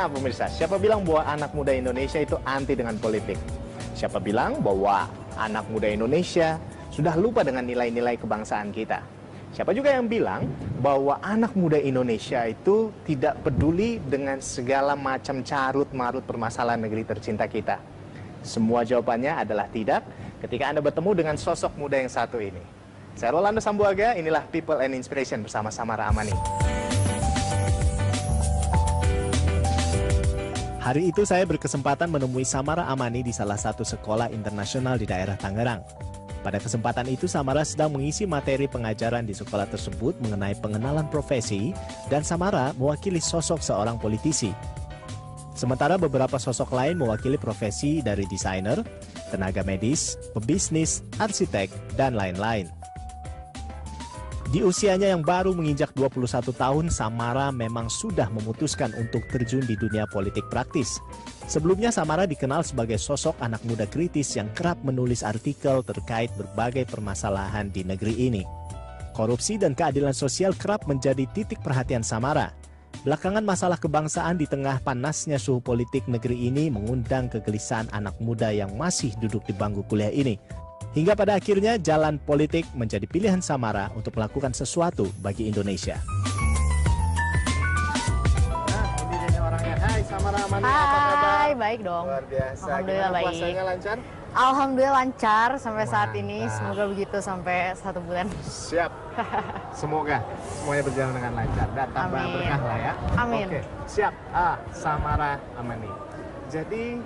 Nah, pemirsa, siapa bilang bahwa anak muda Indonesia itu anti dengan politik? Siapa bilang bahwa anak muda Indonesia sudah lupa dengan nilai-nilai kebangsaan kita? Siapa juga yang bilang bahwa anak muda Indonesia itu tidak peduli dengan segala macam carut-marut permasalahan negeri tercinta kita? Semua jawabannya adalah tidak ketika Anda bertemu dengan sosok muda yang satu ini. Saya Rolando Sambuaga, inilah People and Inspiration bersama Samara Amani. Hari itu saya berkesempatan menemui Samara Amani di salah satu sekolah internasional di daerah Tangerang. Pada kesempatan itu Samara sedang mengisi materi pengajaran di sekolah tersebut mengenai pengenalan profesi dan Samara mewakili sosok seorang politisi. Sementara beberapa sosok lain mewakili profesi dari desainer, tenaga medis, pebisnis, arsitek, dan lain-lain. Di usianya yang baru menginjak 21 tahun, Samara memang sudah memutuskan untuk terjun di dunia politik praktis. Sebelumnya Samara dikenal sebagai sosok anak muda kritis yang kerap menulis artikel terkait berbagai permasalahan di negeri ini. Korupsi dan keadilan sosial kerap menjadi titik perhatian Samara. Belakangan masalah kebangsaan di tengah panasnya suhu politik negeri ini mengundang kegelisahan anak muda yang masih duduk di bangku kuliah ini. Hingga pada akhirnya jalan politik menjadi pilihan Samara untuk melakukan sesuatu bagi Indonesia. Nah, ini orangnya. Hai Samara Amani, apa kabar? Hai, baik dong. Luar biasa. Alhamdulillah Gimana baik. puasanya lancar? Alhamdulillah lancar sampai saat ini. Mantap. Semoga begitu sampai 1 bulan. Siap. Semoga semuanya berjalan dengan lancar dan tambah Amin. berkah lah ya. Amin. Oke, siap. Samara Amani. Jadi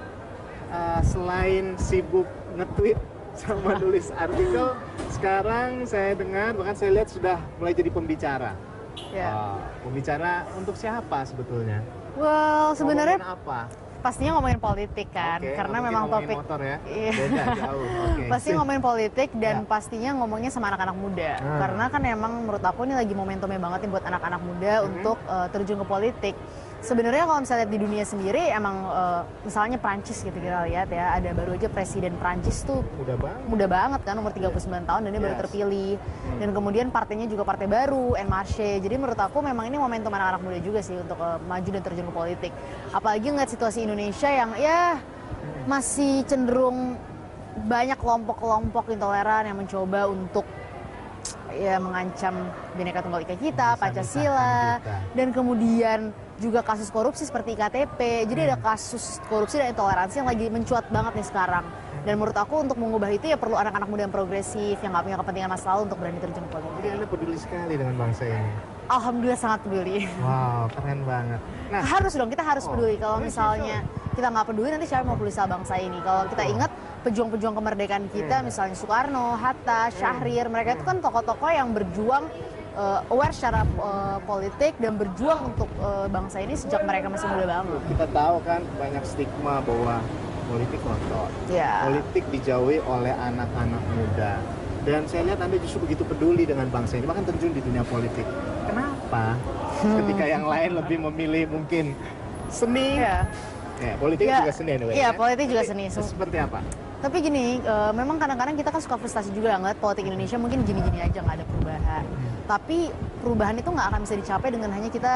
selain sibuk nge-tweet sama nulis artikel, sekarang saya dengar, bahkan saya lihat sudah mulai jadi pembicara. Ya. Pembicara untuk siapa sebetulnya? Well, sebenarnya Ngomongin apa? pastinya ngomongin politik kan, Oke, karena mungkin memang ngomongin topik motor ya. Iya. Beda jauh. Oke. Pasti ngomongin politik dan Ya. pastinya ngomongnya sama anak-anak muda. Karena kan emang menurut aku ini lagi momentumnya banget nih buat anak-anak muda untuk terjun ke politik. Sebenarnya kalau misalnya lihat di dunia sendiri emang misalnya Prancis gitu kita lihat ya, ada baru aja presiden Prancis tuh muda banget kan, umur 39 tahun dan dia baru terpilih. Dan kemudian partainya juga partai baru, En Marche. Jadi menurut aku memang ini momentum anak-anak muda juga sih untuk maju dan terjun ke politik. Apalagi ngeliat situasi Indonesia yang ya masih cenderung banyak kelompok-kelompok intoleran yang mencoba untuk ya mengancam Bhinneka Tunggal Ika kita, Pancasila, dan kemudian juga kasus korupsi seperti IKTP. Jadi ada kasus korupsi dan intoleransi yang lagi mencuat banget nih sekarang. Dan menurut aku untuk mengubah itu ya perlu anak-anak muda yang progresif, yang nggak punya kepentingan masa lalu untuk berani terjun ke politik. Jadi Anda peduli sekali dengan bangsa ini. Alhamdulillah sangat peduli. Wow, keren banget. Nah, Harus dong, kita harus peduli. Kalau misalnya kita nggak peduli, nanti siapa mau peduli sama bangsa ini? Kalau kita ingat pejuang-pejuang kemerdekaan kita, misalnya Soekarno, Hatta, Syahrir, mereka itu kan tokoh-tokoh yang berjuang aware secara politik dan berjuang untuk bangsa ini sejak mereka masih muda banget. kita tahu kan banyak stigma bahwa politik kotor. Ya. Politik dijauhi oleh anak-anak muda. Dan saya lihat Anda justru begitu peduli dengan bangsa ini, bahkan terjun di dunia politik. Kenapa? Ketika yang lain lebih memilih mungkin seni. Ya. Ya, politik Ya, juga seni anyway. iya, ya. politik juga Tapi seni. Seperti apa? Tapi gini, memang kadang-kadang kita kan suka frustasi juga ngeliat politik Indonesia mungkin gini-gini aja nggak ada perubahan. Tapi perubahan itu nggak akan bisa dicapai dengan hanya kita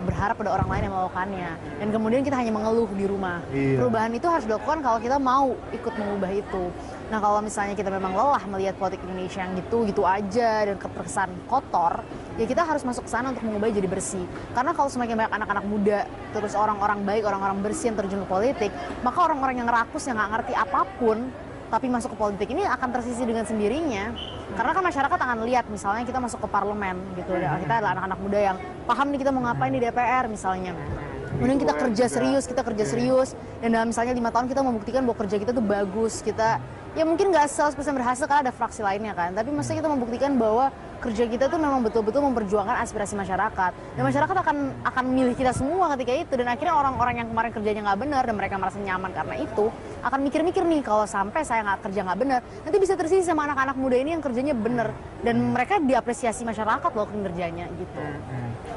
berharap pada orang lain yang melakukannya. Dan kemudian kita hanya mengeluh di rumah. Iya. Perubahan itu harus dilakukan kalau kita mau ikut mengubah itu. Nah kalau misalnya kita memang lelah melihat politik Indonesia yang gitu-gitu aja dan keperkesan kotor, ya kita harus masuk ke sana untuk mengubahnya jadi bersih. Karena kalau semakin banyak anak-anak muda, terus orang-orang baik, orang-orang bersih yang terjun ke politik, maka orang-orang yang rakus, yang nggak ngerti apapun, tapi masuk ke politik ini akan tersisih dengan sendirinya. Karena kan masyarakat akan lihat misalnya kita masuk ke parlemen gitu, kita adalah anak-anak muda yang paham nih kita mau ngapain di DPR misalnya. Kemudian kita kerja serius, dan dalam misalnya 5 tahun kita membuktikan bahwa kerja kita tuh bagus, kita ya mungkin nggak 100% berhasil karena ada fraksi lainnya kan, tapi maksudnya kita membuktikan bahwa kerja kita tuh memang betul-betul memperjuangkan aspirasi masyarakat, dan masyarakat akan milih kita semua ketika itu, dan akhirnya orang-orang yang kemarin kerjanya nggak benar dan mereka merasa nyaman karena itu akan mikir-mikir nih, kalau sampai saya kerja nggak benar nanti bisa tersisih sama anak-anak muda ini yang kerjanya benar dan mereka diapresiasi masyarakat loh kinerjanya gitu.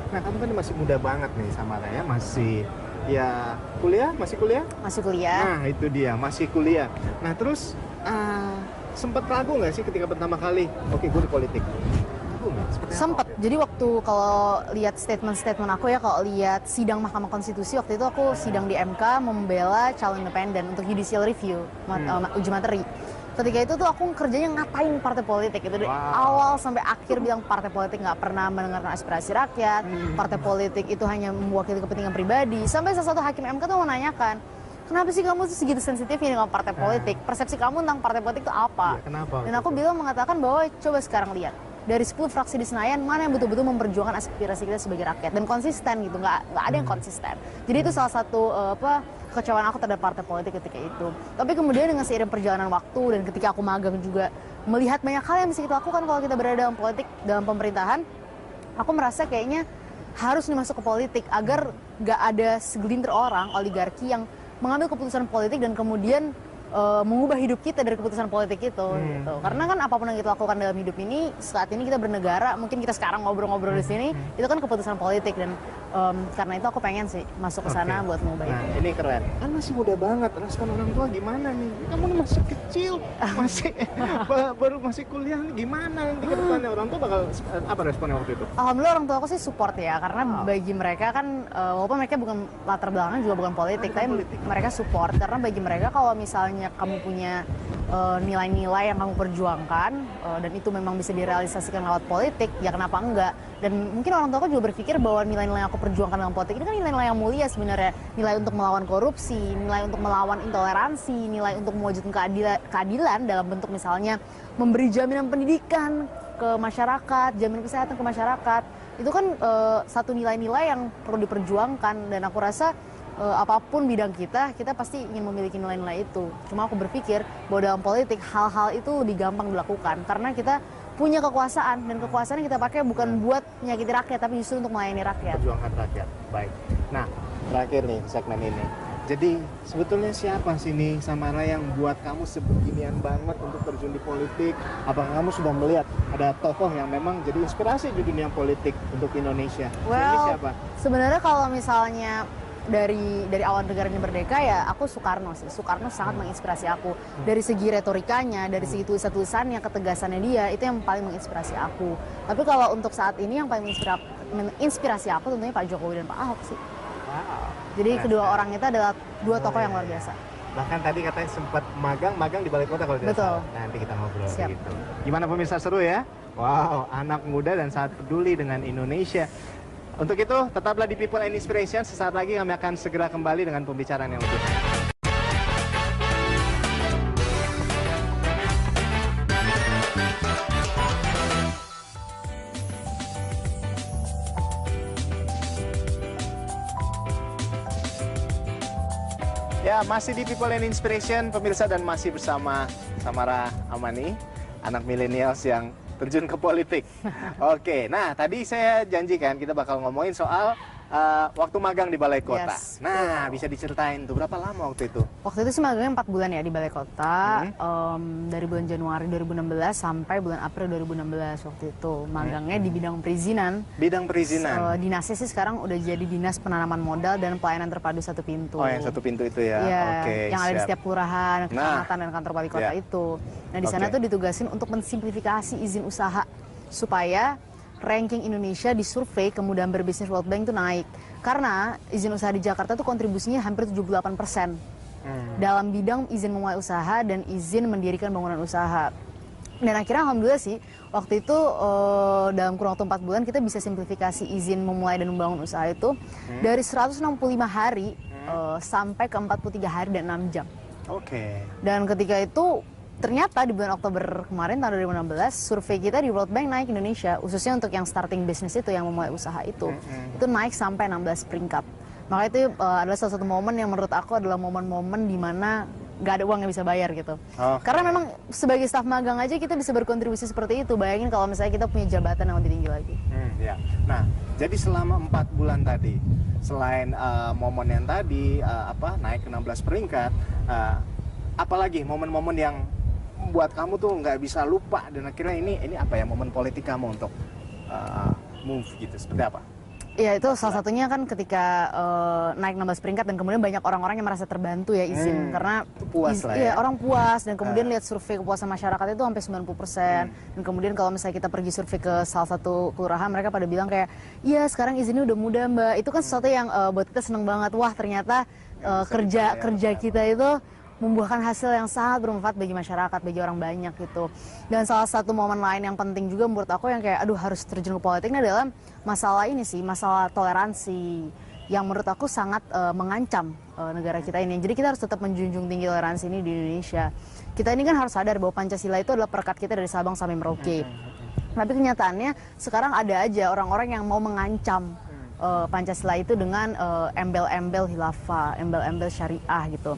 Nah, kamu kan masih muda banget nih Samara ya, masih ya kuliah, masih kuliah? Masih kuliah. Nah, itu dia, masih kuliah. Nah, terus sempat ragu nggak sih ketika pertama kali, oke gue di politik? Ragu nggak? Seperti apa Sempet. waktu itu? Jadi waktu kalau lihat statement-statement aku ya, kalau lihat sidang Mahkamah Konstitusi, waktu itu aku sidang di MK membela calon independen untuk judicial review, uji materi. Ketika itu tuh aku kerjanya ngatain partai politik itu dari awal sampai akhir bilang partai politik nggak pernah mendengarkan aspirasi rakyat, partai politik itu hanya mewakili kepentingan pribadi. Sampai salah satu hakim MK tuh menanyakan, kenapa sih kamu tuh segitu sensitifnya dengan partai politik? Persepsi kamu tentang partai politik itu apa? Ya, kenapa? Dan aku bilang mengatakan bahwa coba sekarang lihat. Dari 10 fraksi di Senayan, mana yang betul-betul memperjuangkan aspirasi kita sebagai rakyat. Dan konsisten gitu, nggak ada yang konsisten. Jadi itu salah satu kekecewaan aku terhadap partai politik ketika itu. Tapi kemudian dengan seiring perjalanan waktu dan ketika aku magang juga, melihat banyak hal yang bisa kita lakukan kalau kita berada dalam politik, dalam pemerintahan, aku merasa kayaknya harus masuk ke politik agar nggak ada segelintir orang, oligarki yang mengambil keputusan politik dan kemudian mengubah hidup kita dari keputusan politik itu gitu. Karena kan apapun yang kita lakukan dalam hidup ini, saat ini kita bernegara, mungkin kita sekarang ngobrol-ngobrol di sini, itu kan keputusan politik dan karena itu aku pengen sih masuk ke sana buat mengubah itu. Ini keren. Kan masih muda banget, respon orang tua gimana nih? Kamu masih kecil, masih baru masih kuliah, gimana nanti ke depannya? Orang tua bakal apa responnya waktu itu? Alhamdulillah orang tua aku sih support ya, karena bagi mereka kan walaupun mereka bukan latar belakangnya juga bukan politik, tapi mereka support karena bagi mereka kalau misalnya kamu punya nilai-nilai yang kamu perjuangkan dan itu memang bisa direalisasikan lewat politik, ya kenapa enggak? Dan mungkin orang tua aku juga berpikir bahwa nilai-nilai yang aku perjuangkan dalam politik ini kan nilai-nilai yang mulia sebenarnya, nilai untuk melawan korupsi, nilai untuk melawan intoleransi, nilai untuk mewujudkan keadilan dalam bentuk misalnya memberi jaminan pendidikan ke masyarakat, jaminan kesehatan ke masyarakat. Itu kan satu nilai-nilai yang perlu diperjuangkan dan aku rasa apapun bidang kita pasti ingin memiliki nilai-nilai itu. Cuma aku berpikir bahwa dalam politik hal-hal itu lebih gampang dilakukan karena kita punya kekuasaan dan kekuasaan yang kita pakai bukan buat menyakiti rakyat tapi justru untuk melayani rakyat. Perjuangkan rakyat. Baik. Nah, terakhir nih segmen ini. Jadi sebetulnya siapa sih nih Samara yang buat kamu sebeginian banget untuk terjun di politik? Apakah kamu sudah melihat ada tokoh yang memang jadi inspirasi di dunia politik untuk Indonesia? Ini siapa? Sebenarnya kalau misalnya dari awal negara ini merdeka ya aku Soekarno sih. Soekarno sangat menginspirasi aku dari segi retorikanya, dari segi tulisan-tulisannya, ketegasannya dia itu yang paling menginspirasi aku. Tapi kalau untuk saat ini yang paling menginspirasi aku tentunya Pak Jokowi dan Pak Ahok sih. Wow. Jadi kedua orang itu adalah dua tokoh yang luar biasa. Bahkan tadi katanya sempat magang di balai kota kalau tidak salah. Nanti kita ngobrol gitu. Gimana pemirsa, seru ya? Wow, anak muda dan sangat peduli dengan Indonesia. Untuk itu, tetaplah di People and Inspiration. Sesaat lagi kami akan segera kembali dengan pembicaraan yang lebih. Ya, masih di People and Inspiration, pemirsa, dan masih bersama Samara Amani, anak milenials yang terjun ke politik. Oke, nah tadi saya janjikan kita bakal ngomongin soal waktu magang di Balai Kota. Yes. Nah, bisa diceritain tuh berapa lama waktu itu? Waktu itu sih magangnya 4 bulan ya di Balai Kota, dari bulan Januari 2016 sampai bulan April 2016 waktu itu. Magangnya di bidang perizinan. Bidang perizinan? Dinasnya sih sekarang udah jadi Dinas Penanaman Modal dan Pelayanan Terpadu Satu Pintu. Oh, yang satu pintu itu ya? Iya, Oke, yang ada di setiap kelurahan, kecamatan, dan kantor wali kota itu. Nah, di sana tuh ditugasin untuk mensimplifikasi izin usaha supaya ranking Indonesia di survei kemudahan berbisnis World Bank itu naik. Karena izin usaha di Jakarta tuh kontribusinya hampir 78% dalam bidang izin memulai usaha dan izin mendirikan bangunan usaha. Dan akhirnya alhamdulillah sih waktu itu dalam kurun waktu 4 bulan kita bisa simplifikasi izin memulai dan membangun usaha itu dari 165 hari sampai ke 43 hari dan 6 jam. Oke. Dan ketika itu ternyata di bulan Oktober kemarin tahun 2016 survei kita di World Bank naik Indonesia khususnya untuk yang starting business itu yang memulai usaha itu naik sampai 16 peringkat. Maka itu adalah salah satu momen yang menurut aku adalah momen-momen di mana nggak ada uang yang bisa bayar gitu. Karena memang sebagai staf magang aja kita bisa berkontribusi seperti itu. Bayangin kalau misalnya kita punya jabatan yang lebih tinggi lagi. Ya. Nah, jadi selama 4 bulan tadi selain momen yang tadi naik ke 16 peringkat, apalagi momen-momen yang buat kamu tuh nggak bisa lupa dan akhirnya ini apa ya momen politik kamu untuk move gitu, seperti apa? Ya itu salah satunya kan ketika naik 16 peringkat dan kemudian banyak orang-orang yang merasa terbantu ya izin karena puas lah iya, ya. orang puas dan kemudian lihat survei kepuasan masyarakat itu sampai 90%. Dan kemudian kalau misalnya kita pergi survei ke salah satu kelurahan mereka pada bilang kayak iya sekarang izinnya udah mudah Mbak. Itu kan sesuatu yang buat kita seneng banget. Wah ternyata kerja kita itu membuahkan hasil yang sangat bermanfaat bagi masyarakat, bagi orang banyak gitu. Dan salah satu momen lain yang penting juga menurut aku yang kayak aduh harus terjun ke politik ini adalah masalah ini sih, masalah toleransi yang menurut aku sangat mengancam negara kita ini. Jadi kita harus tetap menjunjung tinggi toleransi ini di Indonesia. Kita ini kan harus sadar bahwa Pancasila itu adalah perekat kita dari Sabang sampai Merauke. Tapi kenyataannya sekarang ada aja orang-orang yang mau mengancam Pancasila itu dengan embel-embel khilafah, embel-embel syariah gitu.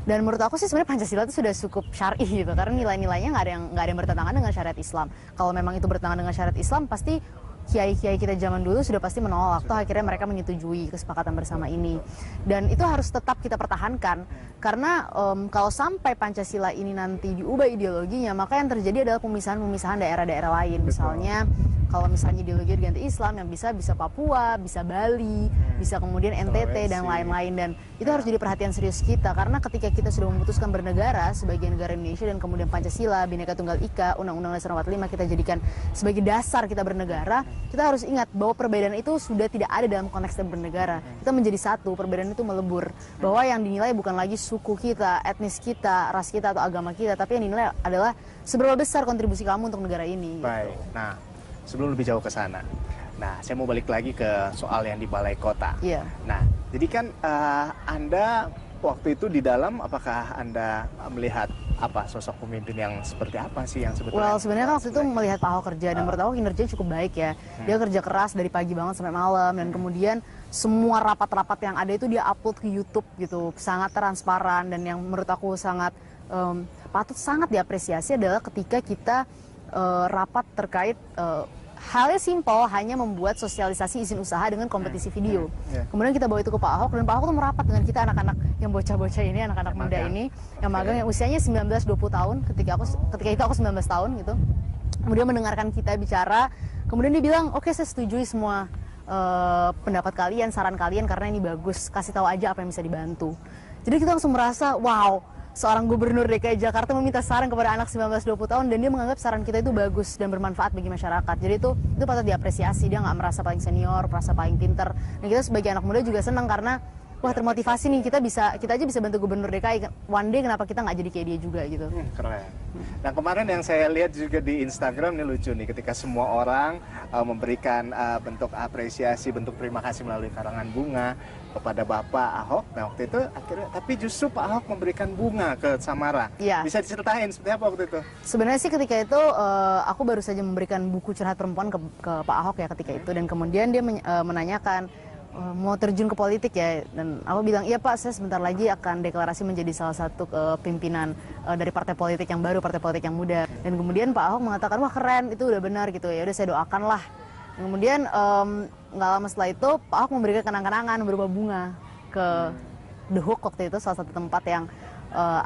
Dan menurut aku sih sebenarnya Pancasila itu sudah cukup syar'i gitu karena nilai-nilainya nggak ada yang bertentangan dengan syariat Islam. Kalau memang itu bertentangan dengan syariat Islam pasti kiai-kiai kita zaman dulu sudah pasti menolak. Toh akhirnya mereka menyetujui kesepakatan bersama ini. Dan itu harus tetap kita pertahankan karena kalau sampai Pancasila ini nanti diubah ideologinya maka yang terjadi adalah pemisahan-pemisahan daerah-daerah lain. Misalnya kalau misalnya ideologi diganti Islam yang bisa Papua, bisa Bali, bisa kemudian NTT dan lain-lain dan itu harus jadi perhatian serius kita karena ketika kita sudah memutuskan bernegara sebagai negara Indonesia dan kemudian Pancasila, Bhinneka Tunggal Ika, Undang-Undang Dasar 45 kita jadikan sebagai dasar kita bernegara, kita harus ingat bahwa perbedaan itu sudah tidak ada dalam konteks kita bernegara. Kita menjadi satu, perbedaan itu melebur. Bahwa yang dinilai bukan lagi suku kita, etnis kita, ras kita atau agama kita, tapi yang dinilai adalah seberapa besar kontribusi kamu untuk negara ini. Baik. Nah, sebelum lebih jauh ke sana, nah saya mau balik lagi ke soal yang di balai kota. Iya. Nah, jadi kan Anda waktu itu di dalam, apakah Anda melihat apa sosok pemimpin yang seperti apa sih yang sebetulnya? Well, sebenarnya kan waktu itu melihat Pak Ahok kerja dan menurut aku kinerjanya cukup baik ya. Dia kerja keras dari pagi banget sampai malam dan kemudian semua rapat-rapat yang ada itu dia upload ke YouTube gitu, sangat transparan dan yang menurut aku sangat patut sangat diapresiasi adalah ketika kita rapat terkait halnya simpel hanya membuat sosialisasi izin usaha dengan kompetisi video. Kemudian kita bawa itu ke Pak Ahok dan Pak Ahok tuh merapat dengan kita anak-anak yang bocah-bocah ini, anak-anak muda ini yang magang yang usianya 19-20 tahun ketika itu aku 19 tahun gitu. Kemudian mendengarkan kita bicara, kemudian dia bilang, "Oke, saya setujui semua pendapat kalian, saran kalian karena ini bagus, kasih tahu aja apa yang bisa dibantu." Jadi kita langsung merasa, wow, seorang gubernur DKI Jakarta meminta saran kepada anak 19-20 tahun dan dia menganggap saran kita itu bagus dan bermanfaat bagi masyarakat. Jadi itu patut diapresiasi, dia nggak merasa paling senior, merasa paling pinter. Dan kita sebagai anak muda juga senang karena wah termotivasi nih, kita aja bisa bantu gubernur DKI. One day kenapa kita nggak jadi kayak dia juga gitu. Keren. Nah kemarin yang saya lihat juga di Instagram ini lucu nih ketika semua orang memberikan bentuk apresiasi, bentuk terima kasih melalui karangan bunga kepada Bapak Ahok. Nah waktu itu akhirnya, tapi justru Pak Ahok memberikan bunga ke Samara. Iya. Bisa diceritain seperti apa waktu itu? Sebenarnya sih ketika itu aku baru saja memberikan buku curhat perempuan ke Pak Ahok ya ketika itu dan kemudian dia menanyakan mau terjun ke politik ya dan aku bilang iya Pak, saya sebentar lagi akan deklarasi menjadi salah satu pimpinan dari partai politik yang baru, partai politik yang muda. Dan kemudian Pak Ahok mengatakan wah keren, itu udah benar gitu ya, udah saya doakan lah. Dan kemudian nggak lama setelah itu Pak Ahok memberikan kenang-kenangan berupa bunga ke The Hook waktu itu, salah satu tempat yang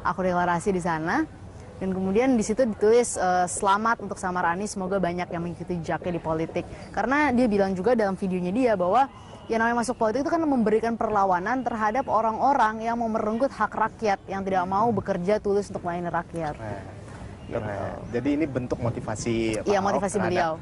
aku deklarasi di sana. Dan kemudian di situ ditulis selamat untuk Samarani, semoga banyak yang mengikuti jejaknya di politik. Karena dia bilang juga dalam videonya dia bahwa yang namanya masuk politik itu kan memberikan perlawanan terhadap orang-orang yang mau merenggut hak rakyat, yang tidak mau bekerja tulus untuk melayani rakyat. Keren. Jadi ini bentuk motivasi Pak Iya, Ahok motivasi terhadap, beliau.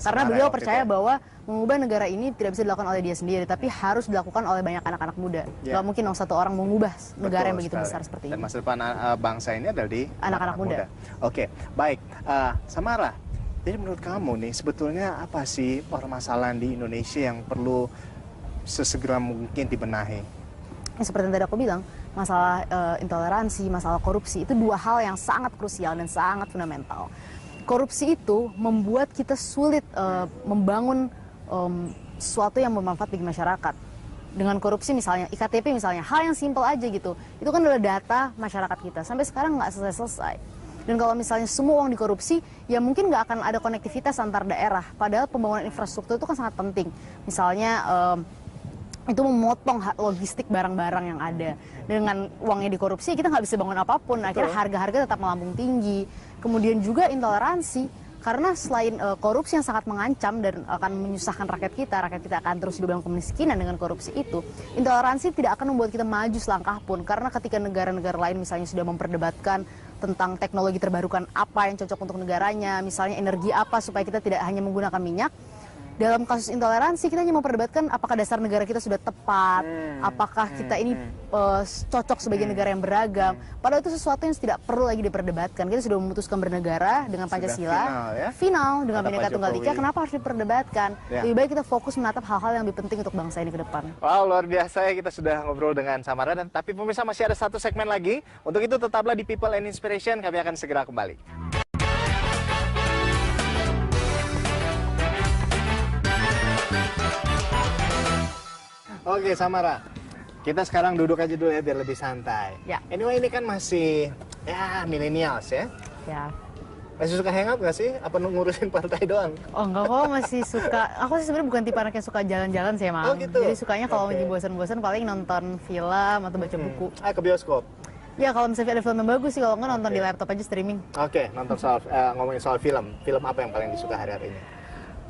Karena beliau percaya bahwa mengubah negara ini tidak bisa dilakukan oleh dia sendiri, tapi harus dilakukan oleh banyak anak-anak muda. Gak mungkin satu orang mengubah negara yang begitu besar seperti ini. Dan masa depan bangsa ini adalah di anak-anak muda. Oke, baik. Samara, jadi menurut kamu nih sebetulnya apa sih permasalahan di Indonesia yang perlu sesegera mungkin dibenahi? Seperti yang tadi aku bilang, masalah intoleransi, masalah korupsi itu dua hal yang sangat krusial dan sangat fundamental. Korupsi itu membuat kita sulit membangun sesuatu yang bermanfaat bagi masyarakat. Dengan korupsi misalnya, IKTP misalnya, hal yang simpel aja gitu. Itu kan adalah data masyarakat kita, sampai sekarang nggak selesai-selesai. Dan kalau misalnya semua uang dikorupsi, ya mungkin nggak akan ada konektivitas antar daerah. Padahal pembangunan infrastruktur itu kan sangat penting. Misalnya itu memotong logistik barang-barang yang ada. Dengan uangnya dikorupsi, kita nggak bisa bangun apapun. Akhirnya harga-harga tetap melambung tinggi. Kemudian juga intoleransi, Karena selain korupsi yang sangat mengancam dan akan menyusahkan rakyat kita akan terus hidup dalam kemiskinan dengan korupsi itu. Intoleransi tidak akan membuat kita maju selangkah pun. Karena ketika negara-negara lain misalnya sudah memperdebatkan tentang teknologi terbarukan apa yang cocok untuk negaranya, misalnya energi apa supaya kita tidak hanya menggunakan minyak. Dalam kasus intoleransi kita hanya memperdebatkan apakah dasar negara kita sudah tepat, apakah kita ini cocok sebagai negara yang beragam. Padahal itu sesuatu yang tidak perlu lagi diperdebatkan. Kita sudah memutuskan bernegara dengan Pancasila, final dengan Bhinneka Tunggal Ika. Kenapa harus diperdebatkan? Lebih baik kita fokus menatap hal-hal yang lebih penting untuk bangsa ini ke depan. Wow, luar biasa ya, kita sudah ngobrol dengan Samara, dan tapi pemirsa masih ada satu segmen lagi. Untuk itu tetaplah di People and Inspiration, kami akan segera kembali. Oke, Samara, kita sekarang duduk aja dulu ya biar lebih santai. Ya. Anyway, ini kan masih ya millennials ya. Ya. Masih suka hangout nggak sih? Apa ngurusin partai doang? Oh enggak kok, masih suka. Aku sih sebenarnya bukan tipe anak yang suka jalan-jalan sih emang. Oh gitu? Jadi sukanya kalau lagi bosan-bosan paling nonton film atau baca buku. Ke bioskop? Ya kalau misalnya ada film yang bagus sih, kalau nggak nonton di laptop aja streaming. Oke, nonton soal ngomongin soal film. Film apa yang paling disuka hari-hari ini?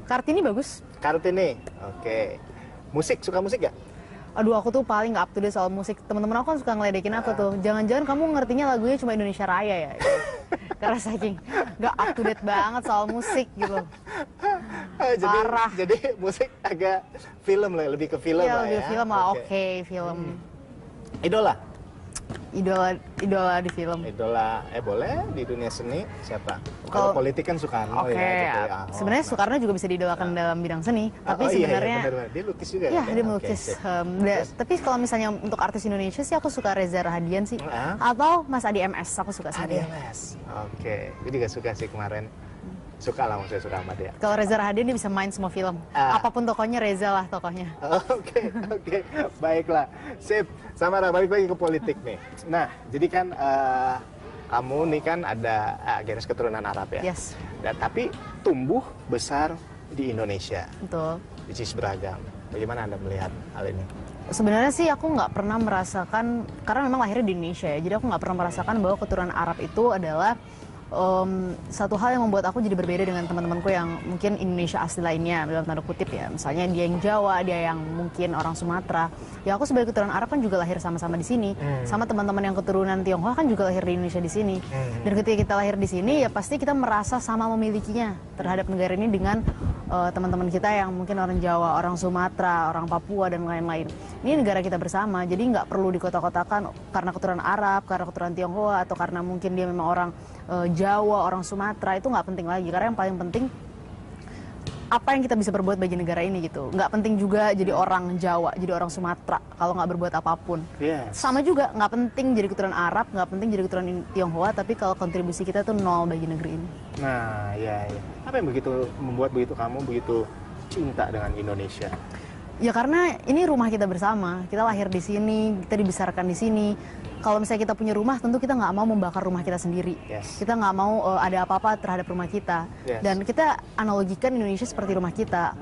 Kartini bagus. Kartini, oke. Musik, suka musik gak? Aduh, aku tuh paling nggak up to date soal musik. Teman-teman aku kan suka ngeledekin aku tuh. Jangan-jangan kamu ngertinya lagunya cuma Indonesia Raya ya? Karena saking nggak up to date banget soal musik gitu. Parah. Jadi musik agak film lah, lebih ke film lah ya. Iya, lebih film lah. Oke, film. Idola? Idola di film. Idola, boleh di dunia seni siapa? Kalau politik kan Soekarno ya. Gitu ya. Sebenarnya Soekarno juga bisa diidolakan dalam bidang seni, tapi sebenarnya iya, dia lukis juga. Iya, kan? dia melukis. Tapi kalau misalnya untuk artis Indonesia sih aku suka Reza Rahadian sih, atau Mas Adi MS, aku suka sama dia. Adi MS, oke. Gue juga suka sih kemarin. Suka lah, maksudnya suka sama dia. Kalau Reza Rahadian dia bisa main semua film. Apapun tokohnya, Reza lah tokohnya. Oke. Baiklah. Sip. Samara, balik lagi ke politik nih. Nah, jadi kan kamu nih kan ada garis keturunan Arab ya? Yes. Tapi tumbuh besar di Indonesia. Betul. Which is beragam. Bagaimana Anda melihat hal ini? Sebenarnya sih aku nggak pernah merasakan, karena memang lahirnya di Indonesia ya, jadi aku nggak pernah merasakan bahwa keturunan Arab itu adalah satu hal yang membuat aku jadi berbeda dengan teman-temanku yang mungkin Indonesia asli lainnya dalam tanda kutip ya. Misalnya dia yang Jawa, dia yang mungkin orang Sumatera. Ya aku sebagai keturunan Arab kan juga lahir sama-sama di sini. Sama teman-teman yang keturunan Tionghoa kan juga lahir di Indonesia di sini. Dan ketika kita lahir di sini ya pasti kita merasa sama memilikinya terhadap negara ini dengan teman-teman kita yang mungkin orang Jawa, orang Sumatera, orang Papua dan lain-lain. Ini negara kita bersama, jadi nggak perlu dikotak-kotakan karena keturunan Arab, karena keturunan Tionghoa, atau karena mungkin dia memang orang Jawa, orang Sumatera. Itu nggak penting lagi, karena yang paling penting apa yang kita bisa berbuat bagi negara ini gitu. Nggak penting juga jadi orang Jawa, jadi orang Sumatera kalau nggak berbuat apapun. Sama juga nggak penting jadi keturunan Arab, nggak penting jadi keturunan Tionghoa, tapi kalau kontribusi kita tuh nol bagi negeri ini. Nah, ya. Apa yang membuat kamu begitu cinta dengan Indonesia? Ya karena ini rumah kita bersama, kita lahir di sini, kita dibesarkan di sini. Kalau misalnya kita punya rumah, tentu kita nggak mau membakar rumah kita sendiri. Kita nggak mau ada apa-apa terhadap rumah kita. Dan kita analogikan Indonesia seperti rumah kita.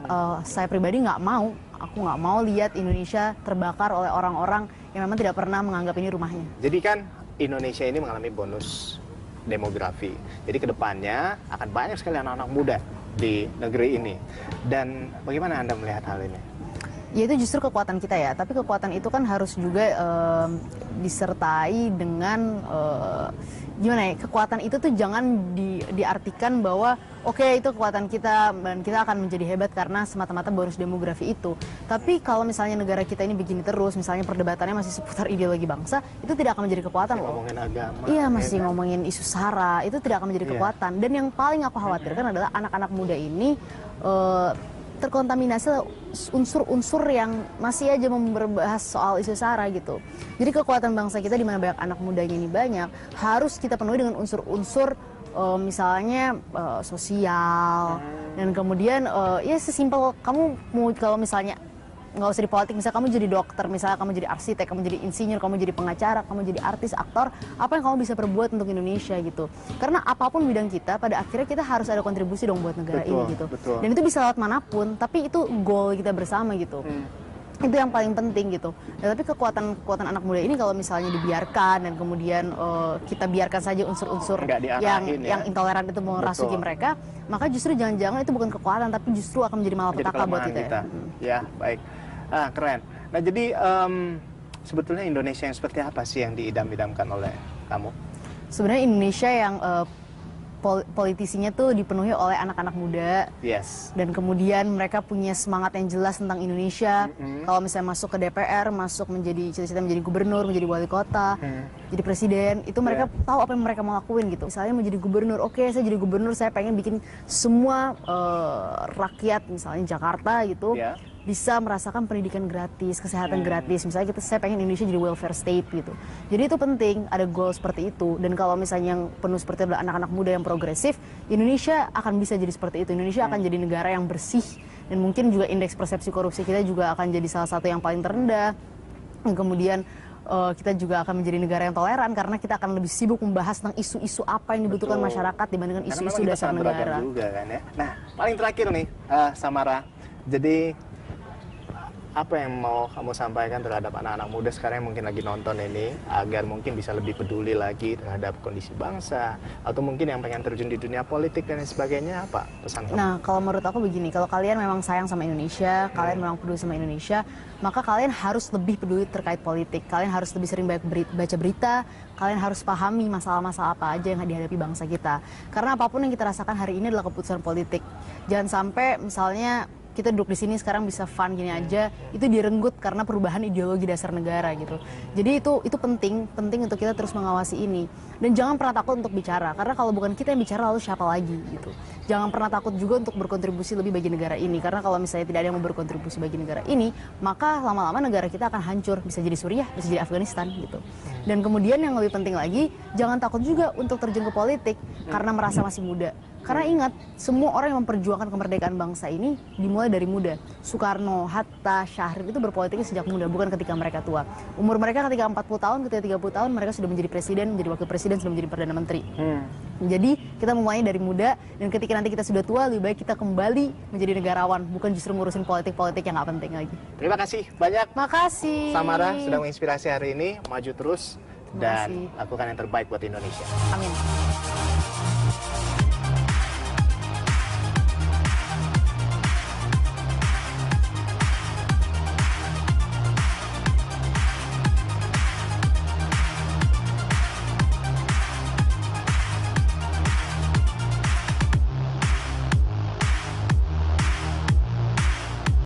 Saya pribadi nggak mau, aku nggak mau lihat Indonesia terbakar oleh orang-orang yang memang tidak pernah menganggap ini rumahnya. Jadi kan Indonesia ini mengalami bonus demografi. Jadi kedepannya akan banyak sekali anak-anak muda di negeri ini. Dan bagaimana Anda melihat hal ini? Ya itu justru kekuatan kita ya, tapi kekuatan itu kan harus juga disertai dengan gimana ya, kekuatan itu tuh jangan diartikan bahwa oke, itu kekuatan kita dan kita akan menjadi hebat karena semata-mata bonus demografi itu. Tapi kalau misalnya negara kita ini begini terus, misalnya perdebatannya masih seputar ideologi bangsa, itu tidak akan menjadi kekuatan loh. Ngomongin agama. Iya, masih ngomongin isu SARA, itu tidak akan menjadi kekuatan. Dan yang paling aku khawatirkan adalah anak-anak muda ini terkontaminasi unsur-unsur yang masih aja membahas soal isu SARA gitu. Jadi kekuatan bangsa kita di mana banyak anak mudanya ini banyak, harus kita penuhi dengan unsur-unsur misalnya sosial, dan kemudian ya sesimpel kamu mau, kalau misalnya nggak usah di politik, misalnya kamu jadi dokter, misalnya kamu jadi arsitek, kamu jadi insinyur, kamu jadi pengacara, kamu jadi artis, aktor, apa yang kamu bisa perbuat untuk Indonesia gitu. Karena apapun bidang kita, pada akhirnya kita harus ada kontribusi dong buat negara ini gitu. Dan itu bisa lewat manapun, tapi itu goal kita bersama gitu. Itu yang paling penting gitu. Nah, tapi kekuatan anak muda ini kalau misalnya dibiarkan dan kemudian kita biarkan saja unsur-unsur yang intoleran itu merasuki mereka, maka justru jangan-jangan itu bukan kekuatan tapi justru akan menjadi malapetaka buat kita. Ya, baik. Keren. Nah, jadi sebetulnya Indonesia yang seperti apa sih yang diidam-idamkan oleh kamu? Sebenarnya Indonesia yang politisinya tuh dipenuhi oleh anak-anak muda. Yes. Dan kemudian mereka punya semangat yang jelas tentang Indonesia. Kalau misalnya masuk ke DPR, masuk menjadi cita-cita menjadi gubernur, menjadi wali kota, jadi presiden, itu mereka tahu apa yang mereka mau lakuin gitu. Misalnya menjadi gubernur, oke, saya jadi gubernur, saya pengen bikin semua rakyat misalnya Jakarta gitu bisa merasakan pendidikan gratis, kesehatan gratis. Misalnya saya pengen Indonesia jadi welfare state gitu. Jadi itu penting, ada goal seperti itu. Dan kalau misalnya yang penuh seperti itu adalah anak-anak muda yang progresif, Indonesia akan bisa jadi seperti itu. Indonesia akan jadi negara yang bersih. Dan mungkin juga indeks persepsi korupsi kita juga akan jadi salah satu yang paling terendah. Dan kemudian kita juga akan menjadi negara yang toleran karena kita akan lebih sibuk membahas tentang isu-isu apa yang dibutuhkan masyarakat dibandingkan isu-isu dasar negara. Juga, kan, ya? Nah, paling terakhir nih, Samara. Jadi apa yang mau kamu sampaikan terhadap anak-anak muda sekarang yang mungkin lagi nonton ini agar mungkin bisa lebih peduli lagi terhadap kondisi bangsa atau mungkin yang pengen terjun di dunia politik dan sebagainya, apa pesan kamu? Nah, kalau menurut aku begini, kalau kalian memang sayang sama Indonesia, kalian memang peduli sama Indonesia, maka kalian harus lebih peduli terkait politik. Kalian harus lebih sering baca berita, kalian harus pahami masalah-masalah apa aja yang dihadapi bangsa kita. Karena apapun yang kita rasakan hari ini adalah keputusan politik. Jangan sampai misalnya kita duduk di sini sekarang bisa fun gini aja, itu direnggut karena perubahan ideologi dasar negara gitu. Jadi itu penting untuk kita terus mengawasi ini. Dan jangan pernah takut untuk bicara, karena kalau bukan kita yang bicara lalu siapa lagi gitu. Jangan pernah takut juga untuk berkontribusi lebih bagi negara ini, karena kalau misalnya tidak ada yang mau berkontribusi bagi negara ini, maka lama-lama negara kita akan hancur, bisa jadi Suriah, bisa jadi Afghanistan gitu. Dan kemudian yang lebih penting lagi, jangan takut juga untuk terjun ke politik karena merasa masih muda. Karena ingat, semua orang yang memperjuangkan kemerdekaan bangsa ini dimulai dari muda. Soekarno, Hatta, Syahrir itu berpolitiknya sejak muda, bukan ketika mereka tua. Umur mereka ketika 40 tahun, ketika 30 tahun, mereka sudah menjadi presiden, menjadi wakil presiden, sudah menjadi perdana menteri. Jadi kita memulai dari muda, dan ketika nanti kita sudah tua, lebih baik kita kembali menjadi negarawan, bukan justru ngurusin politik-politik yang nggak penting lagi. Terima kasih banyak. Makasih. Samara sudah menginspirasi hari ini, maju terus dan lakukan yang terbaik buat Indonesia. Amin.